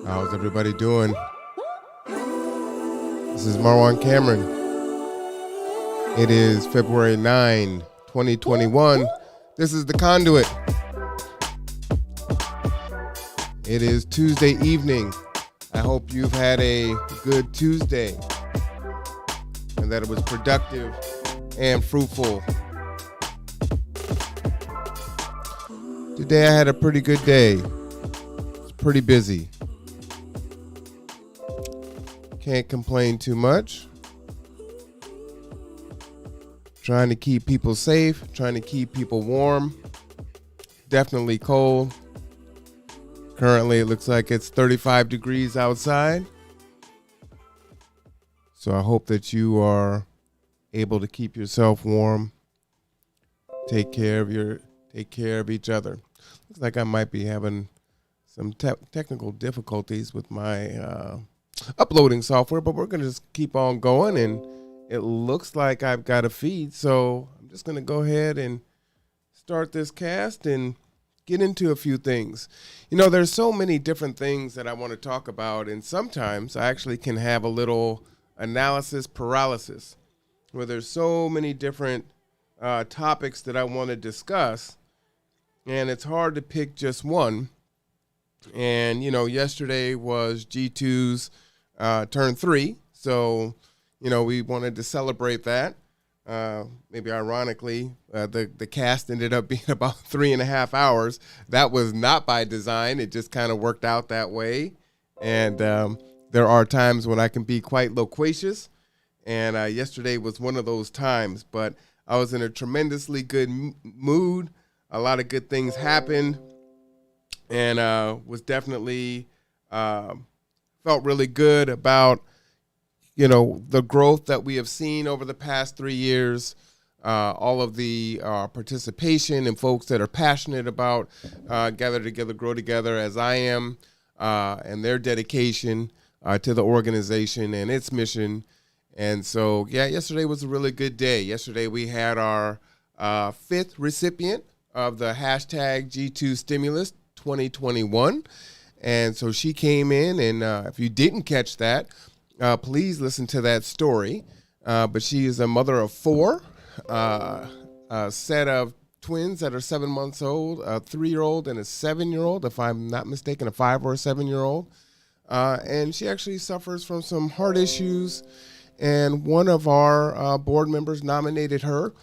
How's everybody doing? This is Marwan Cameron. It is February 9, 2021. This is the Conduit. It is Tuesday evening. I hope you've had a good Tuesday and that it was productive and fruitful. Today I had a pretty good day. It's pretty busy. Can't complain too much. Trying to keep people safe, trying to keep people warm. Definitely cold. Currently, it looks like it's 35 degrees outside. So I hope that you are able to keep yourself warm. Take care of each other. Looks like I might be having some technical difficulties with my uploading software, but we're going to just keep on going, and it looks like I've got a feed, so I'm just going to go ahead and start this cast and get into a few things. You know, there's so many different things that I want to talk about, and sometimes I actually can have a little analysis paralysis, where there's so many different topics that I want to discuss, and it's hard to pick just one. And, you know, yesterday was G2's turn 3, so, you know, we wanted to celebrate that. Maybe ironically, the cast ended up being about 3.5 hours. That was not by design. It just kind of worked out that way. And there are times when I can be quite loquacious, and yesterday was one of those times. But I was in a tremendously good mood. A lot of good things happened, and was definitely felt really good about, you know, the growth that we have seen over the past 3 years, all of the participation and folks that are passionate about gather together, grow together as I am, and their dedication to the organization and its mission. And so, yeah, yesterday was a really good day. Yesterday we had our 5th recipient of the hashtag G2 Stimulus 2021. And so she came in, and if you didn't catch that, please listen to that story. But she is a mother of 4, a set of twins that are 7 months old, a 3-year-old and a 7-year-old, if I'm not mistaken, a 5 or a 7-year-old. And she actually suffers from some heart issues. And one of our board members nominated her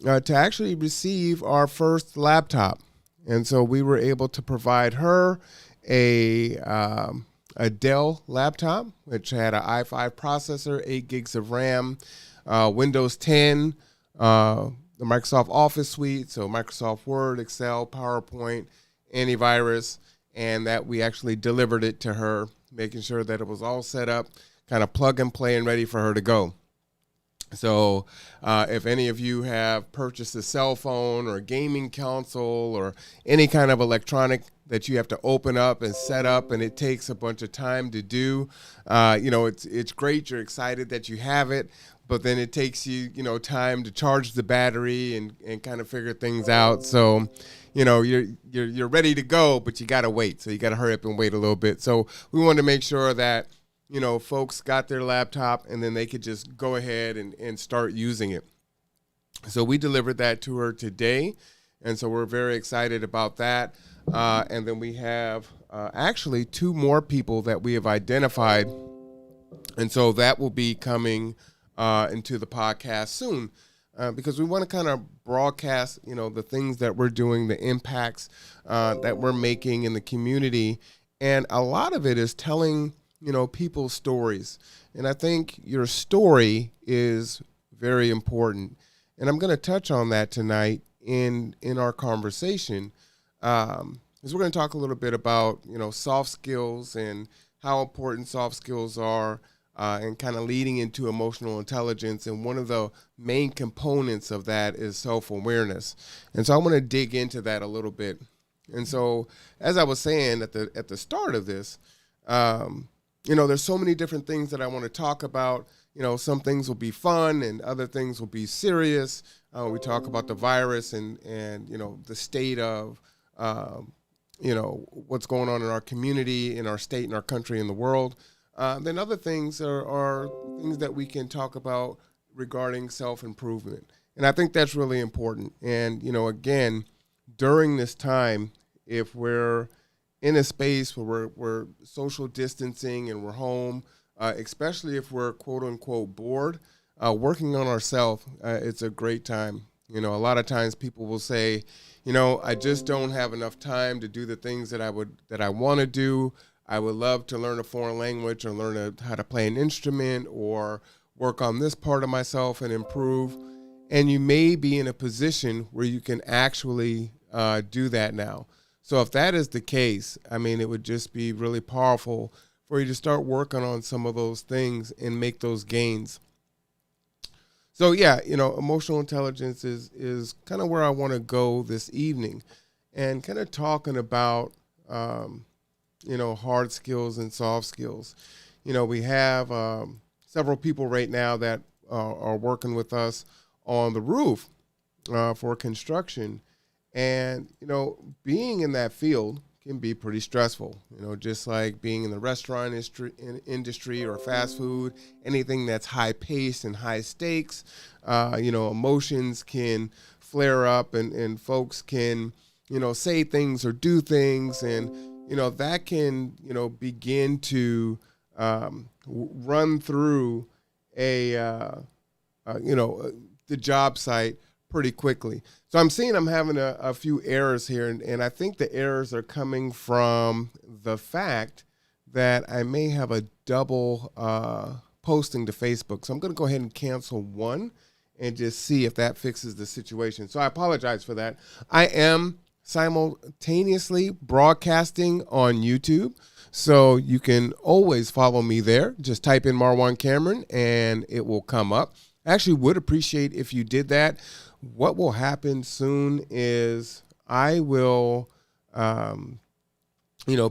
to actually receive our first laptop. And so we were able to provide her a Dell laptop, which had an i5 processor, 8 gigs of RAM, Windows 10, the Microsoft Office suite, so Microsoft Word, Excel, PowerPoint, antivirus, and that we actually delivered it to her, making sure that it was all set up, kind of plug and play and ready for her to go. So if any of you have purchased a cell phone or a gaming console or any kind of electronic that you have to open up and set up, and it takes a bunch of time to do, you know, it's great. You're excited that you have it, but then it takes you, you know, time to charge the battery and kind of figure things out. So, you know, you're ready to go, but you got to wait. So you got to hurry up and wait a little bit. So we wanted to make sure that, you know, folks got their laptop and then they could just go ahead and start using it. So we delivered that to her today. And so we're very excited about that. And then we have actually 2 more people that we have identified. And so that will be coming into the podcast soon, because we want to kind of broadcast, you know, the things that we're doing, the impacts that we're making in the community. And a lot of it is telling, you know, people's stories. And I think your story is very important. And I'm going to touch on that tonight in our conversation. Because we're going to talk a little bit about, you know, soft skills and how important soft skills are, and kind of leading into emotional intelligence. And one of the main components of that is self-awareness. And so I want to dig into that a little bit. And so, as I was saying at the start of this, you know, there's so many different things that I want to talk about. You know, some things will be fun and other things will be serious. We talk about the virus and you know, the state of what's going on in our community, in our state, in our country, in the world. Then other things are things that we can talk about regarding self-improvement. And I think that's really important. And, again, during this time, if we're in a space where we're social distancing and we're home, especially if we're quote unquote bored, working on ourselves, it's a great time. A lot of times people will say, I just don't have enough time to do the things that I want to do. I would love to learn a foreign language or learn how to play an instrument or work on this part of myself and improve. And you may be in a position where you can actually do that now. So if that is the case, I mean, it would just be really powerful for you to start working on some of those things and make those gains. So yeah, emotional intelligence is kind of where I want to go this evening, and kind of talking about hard skills and soft skills. We have several people right now that are working with us on the roof for construction, and being in that field can be pretty stressful. Just like being in the restaurant industry or fast food, anything that's high paced and high stakes. Emotions can flare up, and folks can say things or do things, and that can begin to run through the job site pretty quickly. So I'm having a few errors here, and I think the errors are coming from the fact that I may have a double posting to Facebook. So I'm going to go ahead and cancel one and just see if that fixes the situation. So I apologize for that. I am simultaneously broadcasting on YouTube, so you can always follow me there. Just type in Marwan Cameron and it will come up. I actually would appreciate if you did that. What will happen soon is I will,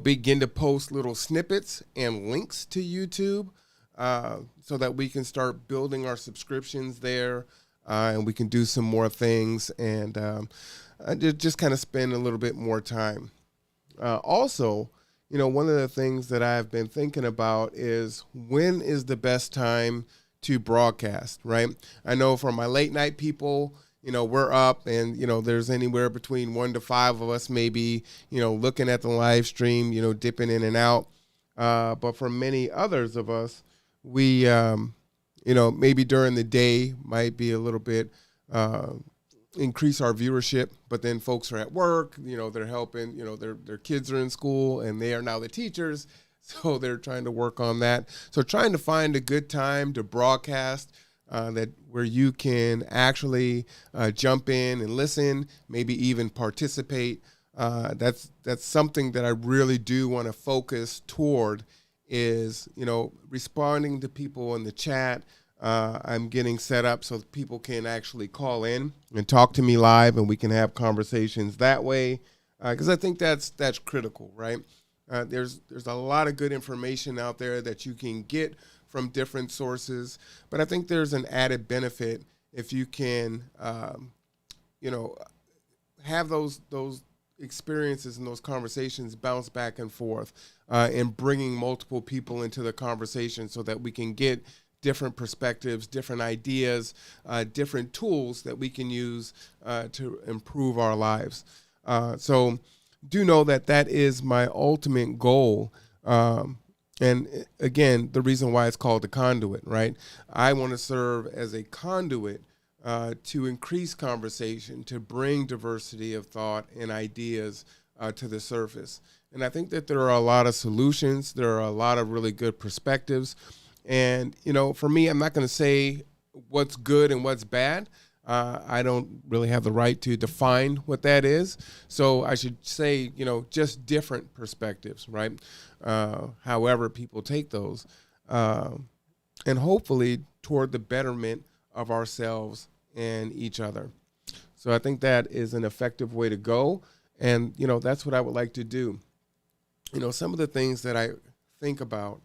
begin to post little snippets and links to YouTube so that we can start building our subscriptions there, and we can do some more things, and just kind of spend a little bit more time. Also, one of the things that I've been thinking about is when is the best time to broadcast, right? I know for my late night people, we're up and, there's anywhere between 1 to 5 of us maybe, looking at the live stream, dipping in and out. But for many others of us, we, maybe during the day might be a little bit increase our viewership, but then folks are at work, they're helping, their kids are in school and they are now the teachers. So they're trying to work on that. So trying to find a good time to broadcast that where you can actually jump in and listen, maybe even participate. That's something that I really do want to focus toward is, responding to people in the chat. I'm getting set up so that people can actually call in and talk to me live, and we can have conversations that way. Because I think that's critical, right? There's a lot of good information out there that you can get from different sources, but I think there's an added benefit if you can, have those experiences and those conversations bounce back and forth, and bringing multiple people into the conversation so that we can get different perspectives, different ideas, different tools that we can use to improve our lives. So do know that is my ultimate goal. And again, the reason why it's called the Conduit, right? I want to serve as a conduit to increase conversation, to bring diversity of thought and ideas to the surface. And I think that there are a lot of solutions. There are a lot of really good perspectives. And, for me, I'm not going to say what's good and what's bad. I don't really have the right to define what that is. So I should say, just different perspectives, right? However people take those. And hopefully toward the betterment of ourselves and each other. So I think that is an effective way to go. And, that's what I would like to do. Some of the things that I think about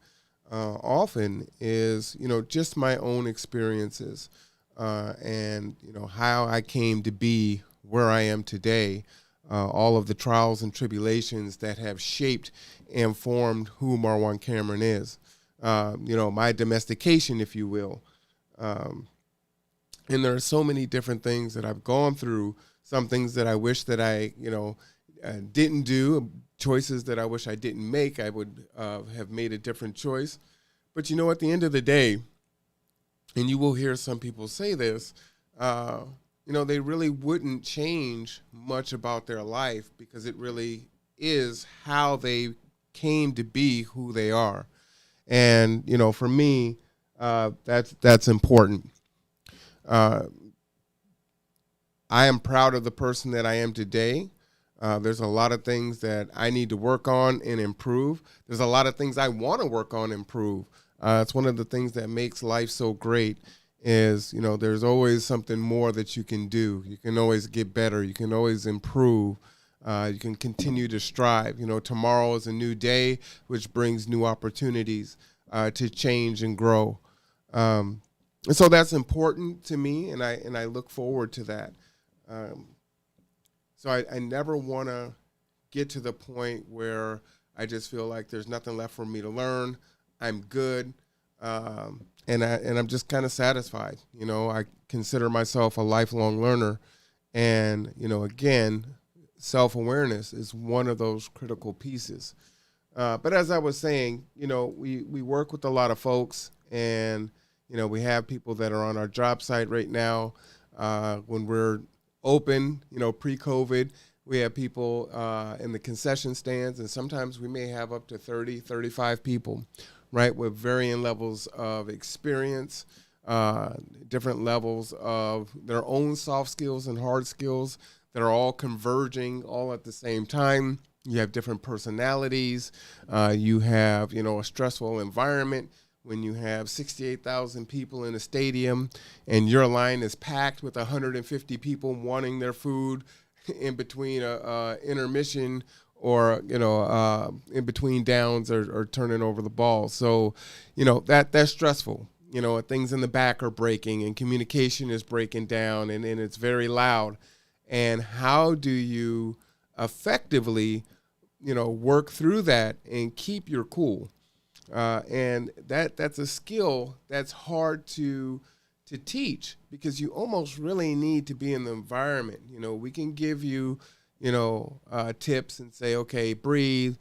often is, just my own experiences. And how I came to be where I am today, all of the trials and tribulations that have shaped and formed who Marwan Cameron is. My domestication, if you will. Um, and there are so many different things that I've gone through, some things that I wish that I, didn't do, choices that I wish I didn't make. I would have made a different choice. But, at the end of the day, and you will hear some people say this, they really wouldn't change much about their life because it really is how they came to be who they are. And, for me, that's important. I am proud of the person that I am today. There's a lot of things that I need to work on and improve. There's a lot of things I want to work on and improve. It's one of the things that makes life so great is, there's always something more that you can do. You can always get better. You can always improve. You can continue to strive. Tomorrow is a new day, which brings new opportunities to change and grow. And so that's important to me, and I look forward to that. So I never want to get to the point where I just feel like there's nothing left for me to learn. I'm good, and I'm just kind of satisfied. I consider myself a lifelong learner, and again, self-awareness is one of those critical pieces. But as I was saying, we work with a lot of folks, and we have people that are on our job site right now. When we're open, pre-COVID, we have people in the concession stands, and sometimes we may have up to 30, 35 people, right, with varying levels of experience, different levels of their own soft skills and hard skills that are all converging all at the same time. You have different personalities. You have, a stressful environment when you have 68,000 people in a stadium and your line is packed with 150 people wanting their food in between a intermission or, in between downs or turning over the ball. So, that's stressful. Things in the back are breaking and communication is breaking down and it's very loud. And how do you effectively, work through that and keep your cool? And that's a skill that's hard to teach because you almost really need to be in the environment. We can give you, tips and say, okay, breathe,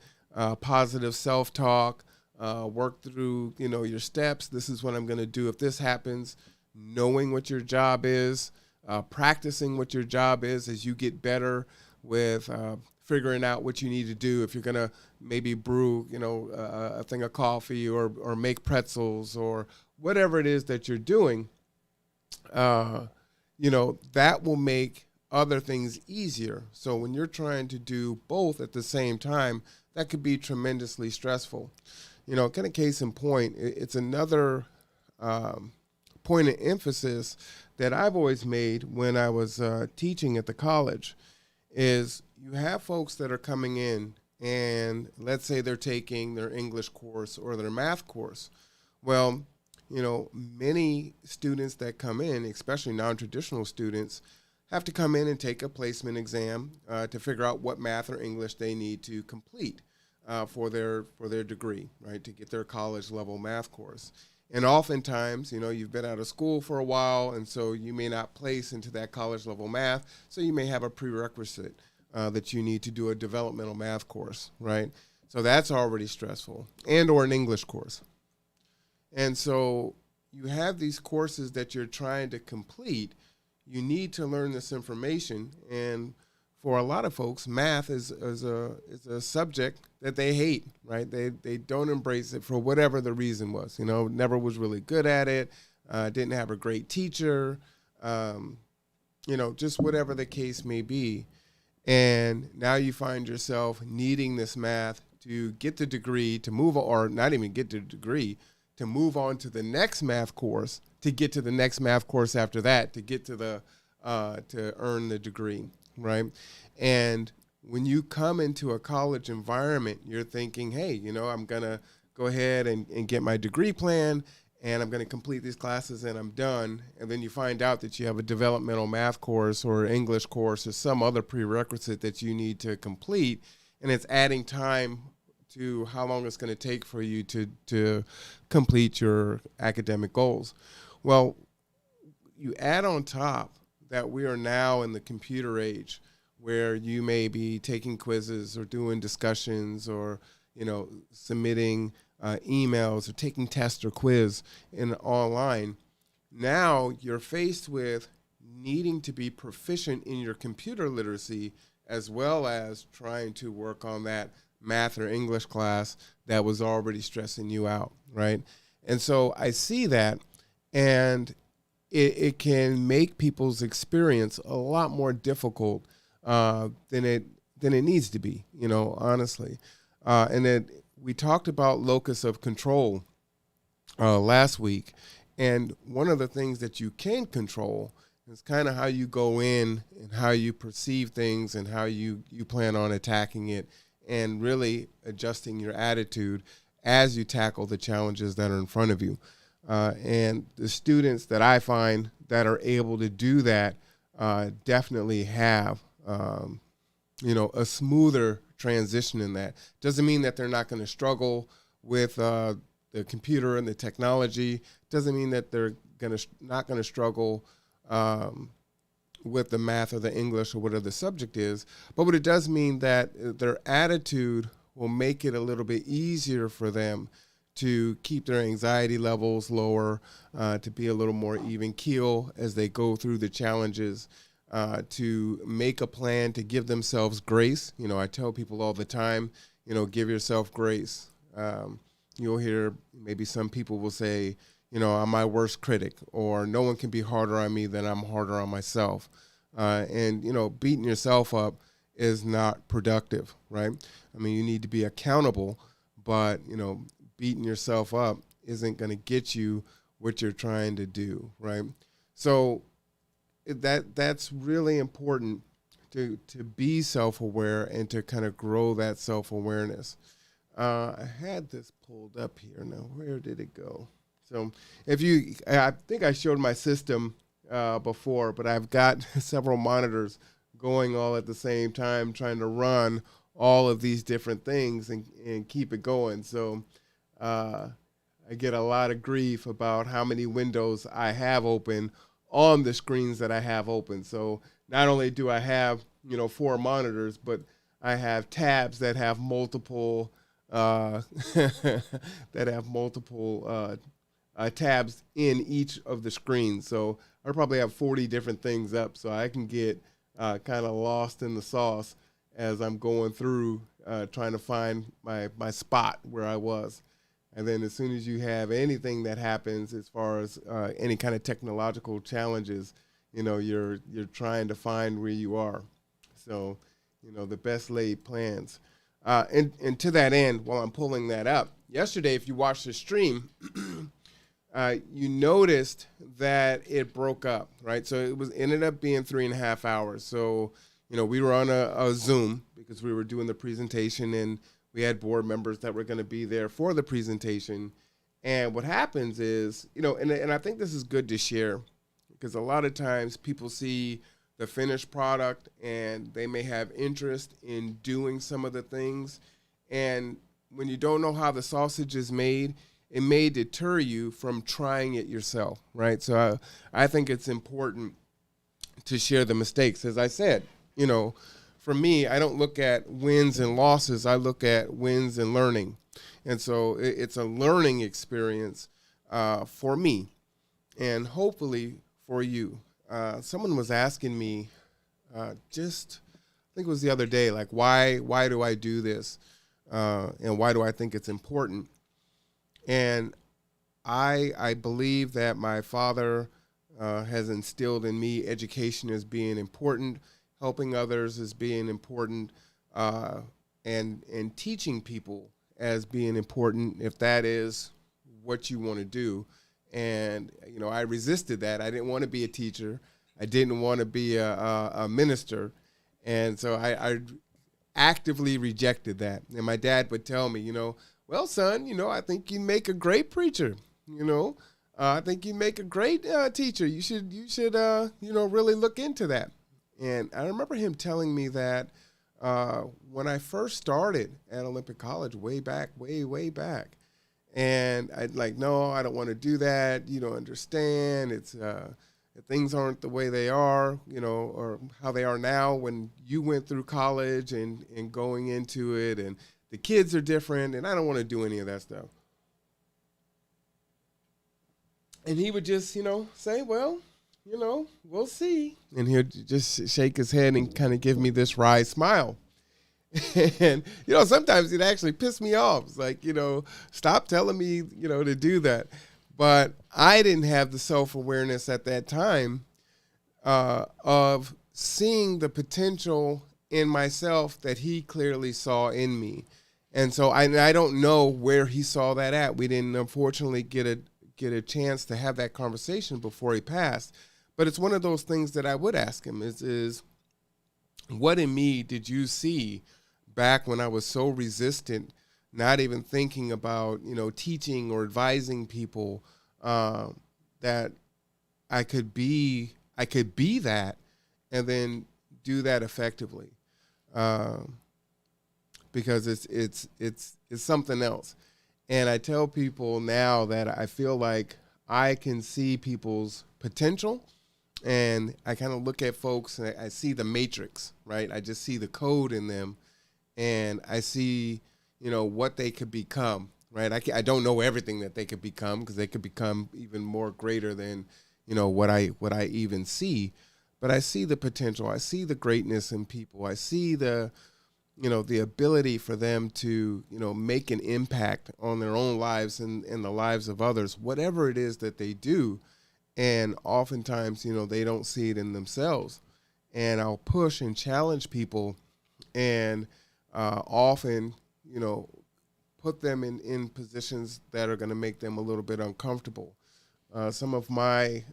positive self-talk, work through, your steps. This is what I'm going to do if this happens. Knowing what your job is, practicing what your job is as you get better with figuring out what you need to do. If you're going to maybe brew, a thing of coffee or make pretzels or whatever it is that you're doing, that will make other things easier. So when you're trying to do both at the same time, that could be tremendously stressful. Kind of case in point, it's another point of emphasis that I've always made when I was teaching at the college is you have folks that are coming in and let's say they're taking their English course or their math course. Well, many students that come in, especially non-traditional students, have to come in and take a placement exam to figure out what math or English they need to complete for their degree, right, to get their college level math course. And oftentimes, you've been out of school for a while, and so you may not place into that college level math, so you may have a prerequisite that you need to do a developmental math course, right? So that's already stressful, and or an English course. And so you have these courses that you're trying to complete. You need to learn this information, and for a lot of folks, math is a subject that they hate, right? They don't embrace it for whatever the reason was. Never was really good at it, didn't have a great teacher, just whatever the case may be. And now you find yourself needing this math to get the degree, to move, or not even get the degree, to move on to the next math course, to get to the next math course after that, to get to to earn the degree, right? And when you come into a college environment, you're thinking, hey, I'm going to go ahead and get my degree plan and I'm going to complete these classes and I'm done. And then you find out that you have a developmental math course or English course or some other prerequisite that you need to complete, and it's adding time to how long it's going to take for you to complete your academic goals. Well, you add on top that we are now in the computer age where you may be taking quizzes or doing discussions or, submitting emails or taking tests or quiz online. Now you're faced with needing to be proficient in your computer literacy as well as trying to work on that math or English class that was already stressing you out, right? And so I see that, and it can make people's experience a lot more difficult than it needs to be, honestly. And then we talked about locus of control last week, and one of the things that you can control is kind of how you go in and how you perceive things and how you plan on attacking it, and really adjusting your attitude as you tackle the challenges that are in front of you. And the students that I find that are able to do that definitely have, a smoother transition in that. Doesn't mean that they're not going to struggle with the computer and the technology. Doesn't mean that they're not going to struggle with the math or the English or whatever the subject is. But what it does mean that their attitude will make it a little bit easier for them to keep their anxiety levels lower, to be a little more even keel as they go through the challenges, to make a plan, to give themselves grace. I tell people all the time, give yourself grace. You'll hear maybe some people will say, I'm my worst critic, or no one can be harder on me than I'm harder on myself. And beating yourself up is not productive, right? I mean, you need to be accountable, but, beating yourself up isn't going to get you what you're trying to do, right? So that's really important to be self-aware and to kind of grow that self-awareness. I had this pulled up here. Now, where did it go? So I think I showed my system before, but I've got several monitors going all at the same time, trying to run all of these different things and keep it going. So I get a lot of grief about how many windows I have open on the screens that I have open. So not only do I have, 4 monitors, but I have tabs that have multiple tabs in each of the screens. So I probably have 40 different things up, so I can get kind of lost in the sauce as I'm going through trying to find my spot where I was. And then as soon as you have anything that happens as far as any kind of technological challenges, you're trying to find where you are. So, the best laid plans. And to that end, while I'm pulling that up, yesterday, if you watched the stream, you noticed that it broke up, right? So it ended up being 3.5 hours. So, we were on a Zoom because we were doing the presentation, and we had board members that were going to be there for the presentation. And what happens is, and I think this is good to share, because a lot of times people see the finished product and they may have interest in doing some of the things. And when you don't know how the sausage is made, it may deter you from trying it yourself, right? So I think it's important to share the mistakes. As I said, for me, I don't look at wins and losses. I look at wins and learning. And so it's a learning experience for me and hopefully for you. Someone was asking me I think it was the other day, like, why do I do this? And why do I think it's important? And I believe that my father has instilled in me education as being important, helping others as being important, and teaching people as being important, if that is what you want to do. And, I resisted that. I didn't want to be a teacher. I didn't want to be a minister. And so I actively rejected that. And my dad would tell me, well, son, I think you make a great preacher. I think you make a great teacher. You should really look into that. And I remember him telling me that when I first started at Olympic College, way back, way back, and I'd like, no, I don't want to do that. You don't understand. It's things aren't the way they are, or how they are now. When you went through college and going into it, and the kids are different, and I don't want to do any of that stuff. And he would just, say, well, we'll see. And he'd just shake his head and kind of give me this wry smile. And, sometimes it actually pissed me off. It's like, stop telling me, to do that. But I didn't have the self-awareness at that time of seeing the potential in myself that he clearly saw in me. And so I don't know where he saw that at. We didn't, unfortunately, get a chance to have that conversation before he passed. But it's one of those things that I would ask him is what in me did you see back when I was so resistant, not even thinking about, teaching or advising people, that I could be that and then do that effectively. Because it's something else. And I tell people now that I feel like I can see people's potential, and I kind of look at folks and I see the matrix, right? I just see the code in them, and I see, what they could become, right? I don't know everything that they could become, because they could become even more greater than, what I even see. But I see the potential. I see the greatness in people. I see the ability for them to, make an impact on their own lives and the lives of others, whatever it is that they do. And oftentimes, they don't see it in themselves. And I'll push and challenge people and often, put them in positions that are going to make them a little bit uncomfortable. Some of my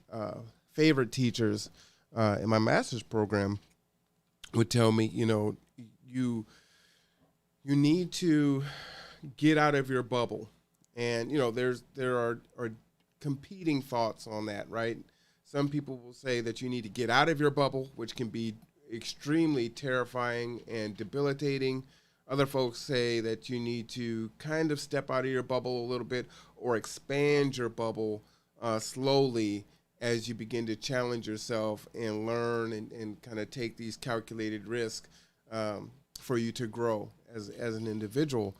favorite teachers in my master's program would tell me, you need to get out of your bubble. And, there are competing thoughts on that, right? Some people will say that you need to get out of your bubble, which can be extremely terrifying and debilitating. Other folks say that you need to kind of step out of your bubble a little bit or expand your bubble slowly as you begin to challenge yourself and learn and kind of take these calculated risks for you to grow as an individual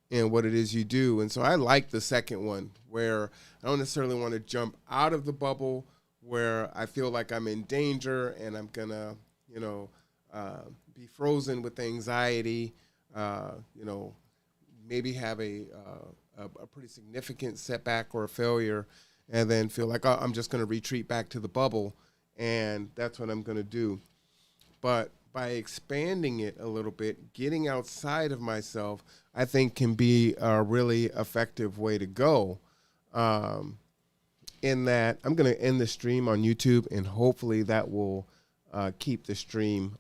in what it is you do. And so I like the second one, where I don't necessarily want to jump out of the bubble where I feel like I'm in danger and I'm going to, be frozen with anxiety, maybe have a pretty significant setback or a failure, and then feel like, oh, I'm just going to retreat back to the bubble, and that's what I'm going to do. But by expanding it a little bit, getting outside of myself, I think can be a really effective way to go. In that, I'm going to end the stream on YouTube, and hopefully that will keep the stream